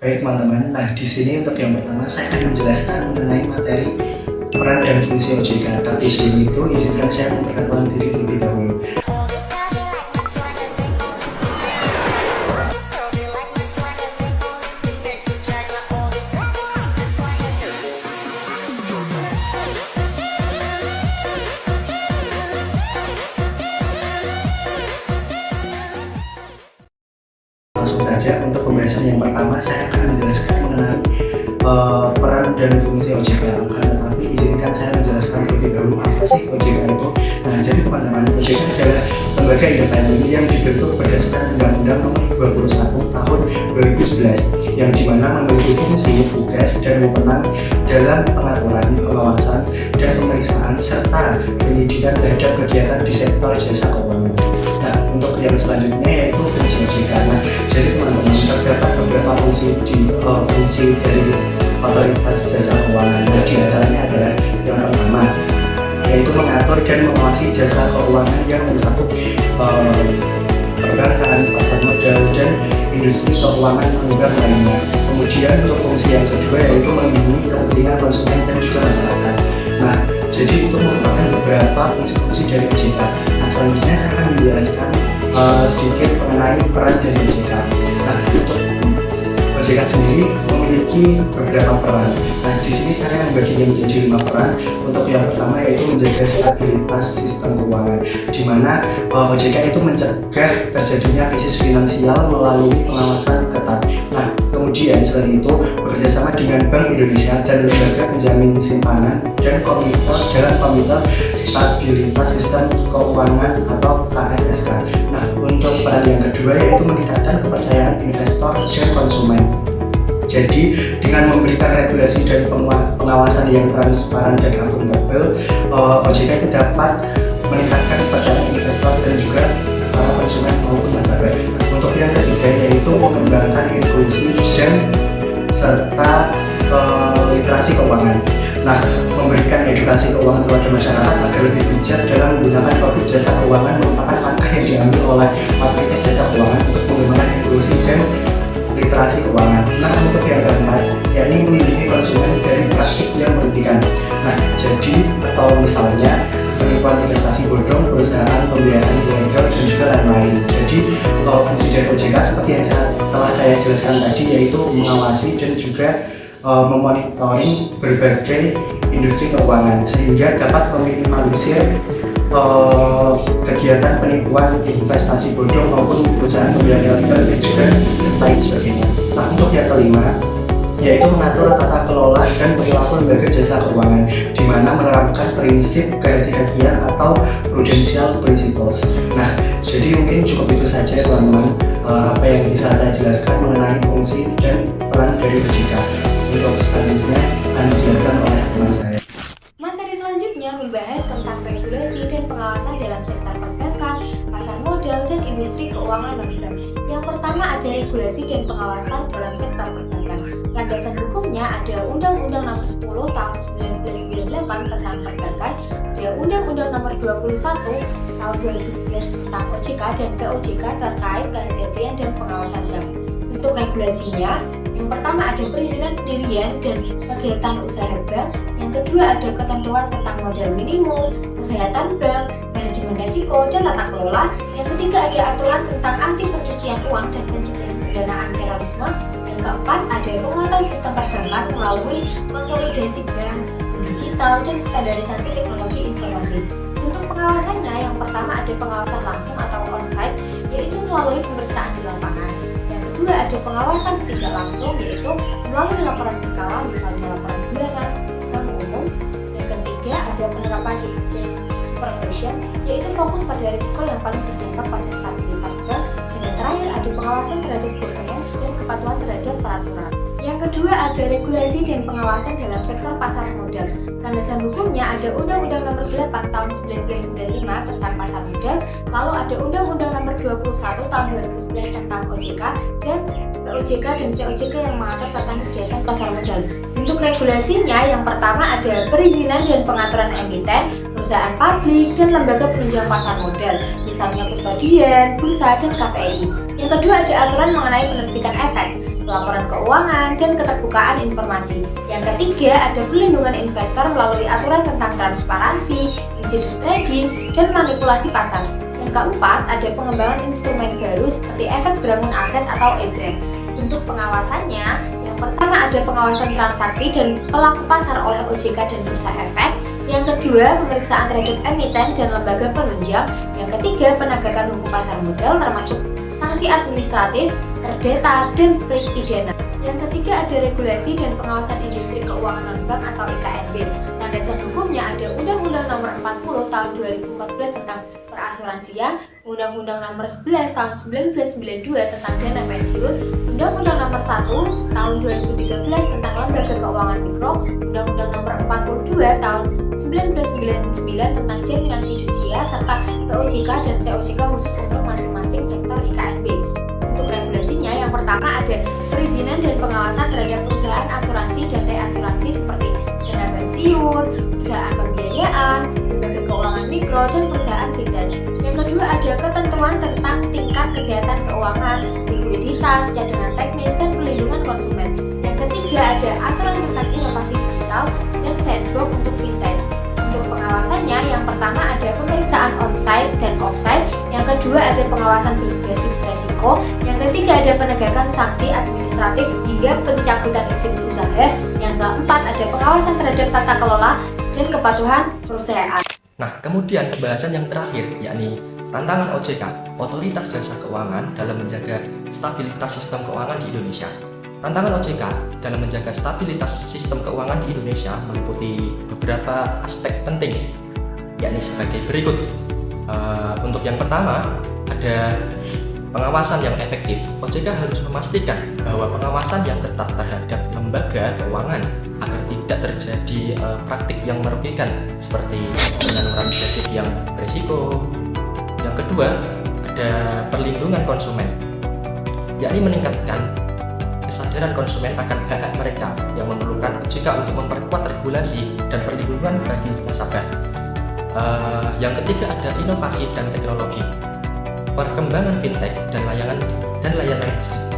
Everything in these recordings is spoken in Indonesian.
Baik teman-teman, nah di sini untuk yang pertama saya akan menjelaskan mengenai materi peran dan fungsi OJK. Tapi sebelum itu izinkan saya memperkenalkan diri terlebih dahulu. Langsung saja untuk pembahasan yang pertama saya akan menjelaskan mengenai peran dan fungsi OJK. Tetapi izinkan saya menjelaskan terlebih dahulu apa sih OJK itu. Nah, jadi teman-teman, OJK adalah lembaga independen yang dibentuk berdasarkan Undang-Undang Nomor 21 Tahun 2011 yang dimana memiliki fungsi, tugas, dan wewenang dalam pengaturan, pengawasan, dan pemeriksaan serta penyidikan terhadap kegiatan di sektor jasa keuangan. Nah, untuk yang selanjutnya yaitu fungsi OJK. Nah, jadi teman-teman, terdapat beberapa fungsi dari otoritas jasa keuangan. Nah, di antaranya adalah yang pertama yaitu mengatur dan mengawasi jasa keuangan yang mencakup perbankan, pasar modal, dan industri keuangan penunggak lainnya. Kemudian untuk fungsi yang kedua yaitu melindungi kepentingan konsumen dan juga masyarakat. Nah, jadi itu merupakan beberapa fungsi-fungsi dari OJK. Nah, selanjutnya saya akan menjelaskan sedikit mengenai peran dari OJK. Nah, untuk OJK sendiri memiliki beberapa peran. Nah, di sini saya membaginya menjadi 5 peran. Untuk yang pertama yaitu menjaga stabilitas sistem keuangan, di mana OJK itu mencegah terjadinya krisis finansial melalui pengawasan ketat. Nah, kemudian selain itu bekerjasama dengan Bank Indonesia dan lembaga penjamin simpanan dan komite dalam komite stabilitas sistem keuangan atau KSSK. Nah, untuk peran yang kedua yaitu meningkatkan kepercayaan investor dan konsumen. Jadi dengan memberikan regulasi dan pengawasan yang transparan dan akuntabel, OJK itu dapat meningkatkan kepercayaan investor dan juga para konsumen maupun nasabah. Untuk yang ketiga yaitu mengembangkan inklusi dan serta literasi keuangan. Nah, memberikan edukasi keuangan kepada masyarakat agar lebih bijak dalam menggunakan produk jasa keuangan merupakan langkah yang diambil oleh otoritas jasa keuangan untuk mengembangkan inklusi dan literasi keuangan. Nah, untuk yang keempat, yakni melindungi konsumen dari praktik yang merugikan. Nah, jadi atau misalnya penipuan investasi bodong, perusahaan pembiayaan ilegal dan juga lain-lain. Jadi fungsi dari OJK seperti yang telah saya jelaskan tadi yaitu mengawasi dan juga memonitoring berbagai industri keuangan sehingga dapat meminimalisir kegiatan penipuan investasi bodong maupun perusahaan pembiayaan ilegal dan juga lain sebagainya. Nah, untuk yang kelima yaitu mengatur tata kelola dan perilaku lembaga jasa keuangan, di mana menerapkan prinsip kehati-hatian atau prudential principles. Nah, jadi mungkin cukup itu saja teman-teman apa yang bisa saya jelaskan mengenai fungsi dan peran dari OJK. Untuk selanjutnya akan dijelaskan oleh teman saya. Materi selanjutnya membahas tentang regulasi dan pengawasan dalam sektor perbankan, pasar modal, dan industri keuangan non-bank. Yang pertama ada regulasi dan pengawasan dalam sektor perbankan. Landasan hukumnya ada Undang-Undang Nomor 10 Tahun 1998 tentang perbankan, ada Undang-Undang Nomor 21 Tahun 2011 tentang OJK dan POJK terkait kehati-hatian dan pengawasan bank. Untuk regulasinya, yang pertama ada perizinan pendirian dan kegiatan usaha bank. Yang kedua ada ketentuan tentang modal minimum, kesehatan bank, manajemen risiko, dan tata kelola. Yang ketiga ada aturan tentang anti pencucian uang dan pencegahan pendanaan terorisme. Yang keempat ada penguatan sistem perbankan melalui konsolidasi bank, digital, dan standarisasi teknologi informasi. Untuk pengawasannya, yang pertama ada pengawasan langsung atau on-site, yaitu melalui pemeriksaan di lapangan. Yang kedua ada pengawasan tidak langsung, yaitu melalui laporan berkala, misalnya laporan bulanan, bank umum. Yang ketiga ada penerapan risk-based supervision, yaitu fokus pada risiko yang paling berdampak pada stabilitas bank. Dan yang terakhir ada pengawasan terhadap governance dan kepatuhan terhadap peraturan. Yang kedua ada regulasi dan pengawasan dalam sektor pasar modal. Landasan hukumnya ada Undang-Undang Nomor 8 Tahun 1995 tentang pasar modal, lalu ada Undang-Undang Nomor 21 Tahun 2011 tentang OJK, dan POJK dan COJK yang mengatur tentang kegiatan pasar modal. Untuk regulasinya, yang pertama ada perizinan dan pengaturan emiten, perusahaan publik, dan lembaga penunjang pasar modal, misalnya kustodian, bursa, dan KPI. Yang kedua ada aturan mengenai penerbitan efek, pelaporan keuangan, dan keterbukaan informasi. Yang ketiga, ada pelindungan investor melalui aturan tentang transparansi, insider trading, dan manipulasi pasar. Yang keempat, ada pengembangan instrumen baru seperti efek bangun aset atau EBRAM. Untuk pengawasannya, yang pertama ada pengawasan transaksi dan pelaku pasar oleh OJK dan Bursa Efek. Yang kedua, pemeriksaan terhadap emiten dan lembaga penunjang. Yang ketiga, penegakan hukum pasar modal termasuk sanksi administratif, perdata, dan pidana. Yang ketiga, ada regulasi dan pengawasan industri keuangan non-bank atau IKNB. Landasan hukumnya ada Undang-Undang Nomor 40 Tahun 2014 tentang perasuransian, Undang-Undang Nomor 11 Tahun 1992 tentang dana pensiun, Undang-Undang Nomor 1 Tahun 2013 tentang lembaga keuangan mikro, Undang-Undang Nomor 42 Tahun 1999 tentang jaminan fidusia, serta POJK dan COJK khusus untuk masing-masing sektor IKNB. Untuk regulasinya, yang pertama ada perizinan dan pengawasan terhadap perusahaan asuransi dan reasuransi seperti dana pensiun, perusahaan pembiayaan, lembaga keuangan mikro, dan perusahaan vintage. Yang kedua ada ketentuan tentang tingkat kesehatan keuangan, likuiditas, cadangan teknis, dan perlindungan konsumen. Yang ketiga ada aturan tentang inovasi digital dan sandbox untuk vintage. Untuk pengawasannya, yang pertama ada pemeriksaan on-site dan off-site, yang kedua ada pengawasan berbasis resiko, yang ketiga ada penegakan sanksi administratif hingga pencabutan izin usaha, yang keempat ada pengawasan terhadap tata kelola dan kepatuhan perusahaan. Nah, kemudian pembahasan yang terakhir yakni tantangan OJK, Otoritas Jasa Keuangan, dalam menjaga stabilitas sistem keuangan di Indonesia. Tantangan OJK dalam menjaga stabilitas sistem keuangan di Indonesia meliputi beberapa aspek penting, yakni sebagai berikut. Untuk yang pertama, ada pengawasan yang efektif. OJK harus memastikan bahwa pengawasan yang ketat terhadap lembaga keuangan agar tidak terjadi praktik yang merugikan seperti penyaluran kredit yang berisiko. Yang kedua, ada perlindungan konsumen, yakni meningkatkan kesadaran konsumen akan hak-hak mereka yang memerlukan OJK untuk memperkuat regulasi dan perlindungan bagi nasabah. Yang ketiga ada inovasi dan teknologi. Perkembangan fintech dan layanan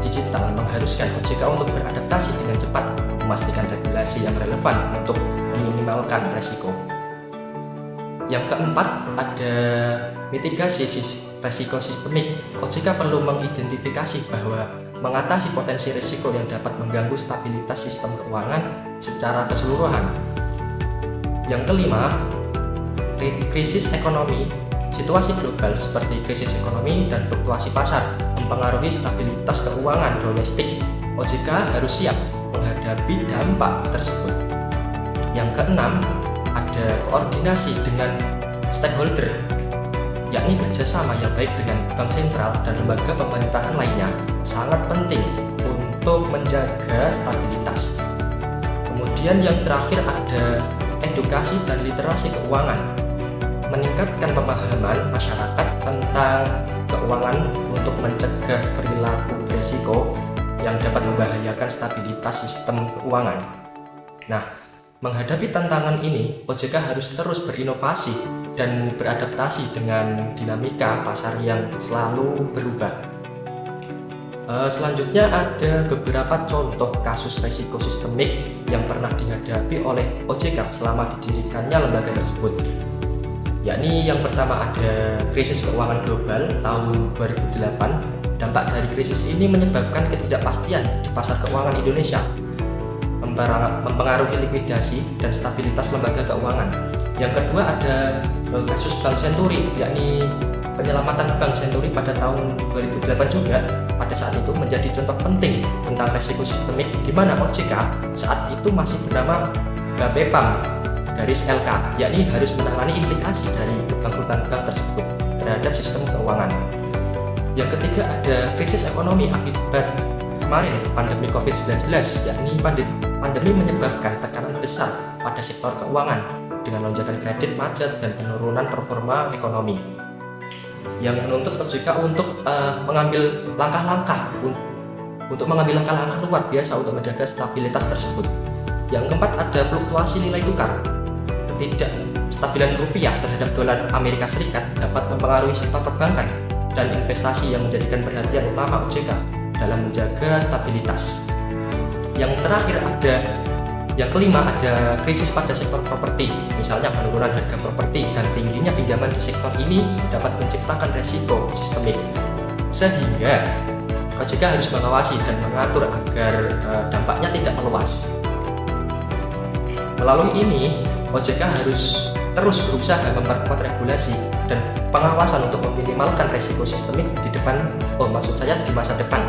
digital mengharuskan OJK untuk beradaptasi dengan cepat, memastikan regulasi yang relevan untuk meminimalkan resiko. Yang keempat ada mitigasi resiko sistemik. OJK perlu mengidentifikasi bahwa mengatasi potensi risiko yang dapat mengganggu stabilitas sistem keuangan secara keseluruhan. Yang kelima, krisis ekonomi. Situasi global seperti krisis ekonomi dan fluktuasi pasar mempengaruhi stabilitas keuangan domestik. OJK harus siap menghadapi dampak tersebut. Yang keenam, ada koordinasi dengan stakeholder, yakni kerjasama yang baik dengan bank sentral dan lembaga pemerintahan lainnya sangat penting untuk menjaga stabilitas. Kemudian yang terakhir ada edukasi dan literasi keuangan, meningkatkan pemahaman masyarakat tentang keuangan untuk mencegah perilaku berisiko yang dapat membahayakan stabilitas sistem keuangan. Nah, menghadapi tantangan ini, OJK harus terus berinovasi dan beradaptasi dengan dinamika pasar yang selalu berubah. Selanjutnya ada beberapa contoh kasus risiko sistemik yang pernah dihadapi oleh OJK selama didirikannya lembaga tersebut. Yakni yang pertama ada krisis keuangan global tahun 2008. Dampak dari krisis ini menyebabkan ketidakpastian di pasar keuangan Indonesia, mempengaruhi likuidasi dan stabilitas lembaga keuangan. Yang kedua ada kasus Bank Senturi, yakni penyelamatan Bank Senturi pada tahun 2008 juga. Pada saat itu menjadi contoh penting tentang resiko sistemik di mana OJK saat itu masih bernama Bapepam garis LK, yakni harus menangani implikasi dari kebangkrutan bank tersebut terhadap sistem keuangan. Yang ketiga ada krisis ekonomi akibat kemarin pandemi COVID-19, yakni pandemi menyebabkan tekanan besar pada sektor keuangan dengan lonjakan kredit macet dan penurunan performa ekonomi yang menuntut OJK untuk mengambil langkah-langkah luar biasa untuk menjaga stabilitas tersebut. Yang keempat ada fluktuasi nilai tukar. Ketidakstabilan rupiah terhadap dolar Amerika Serikat dapat mempengaruhi sektor perbankan dan investasi yang menjadikan perhatian utama OJK dalam menjaga stabilitas. Yang kelima ada krisis pada sektor properti. Misalnya penurunan harga properti dan tingginya pinjaman di sektor ini dapat menciptakan resiko sistemik. Sehingga OJK harus mengawasi dan mengatur agar dampaknya tidak meluas. Melalui ini, OJK harus terus berusaha memperkuat regulasi dan pengawasan untuk meminimalkan resiko sistemik di masa depan.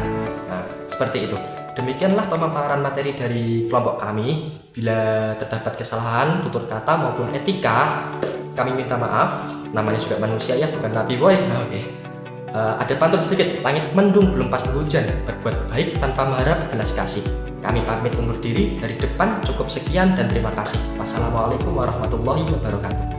Nah, seperti itu. Demikianlah pemaparan materi dari kelompok kami. Bila terdapat kesalahan, tutur kata maupun etika, kami minta maaf. Namanya juga manusia ya, bukan nabi boy. Oke. Ada pantun sedikit, langit mendung belum pasti hujan, berbuat baik tanpa mengharap belas kasih. Kami pamit undur diri, dari depan cukup sekian dan terima kasih. Wassalamualaikum warahmatullahi wabarakatuh.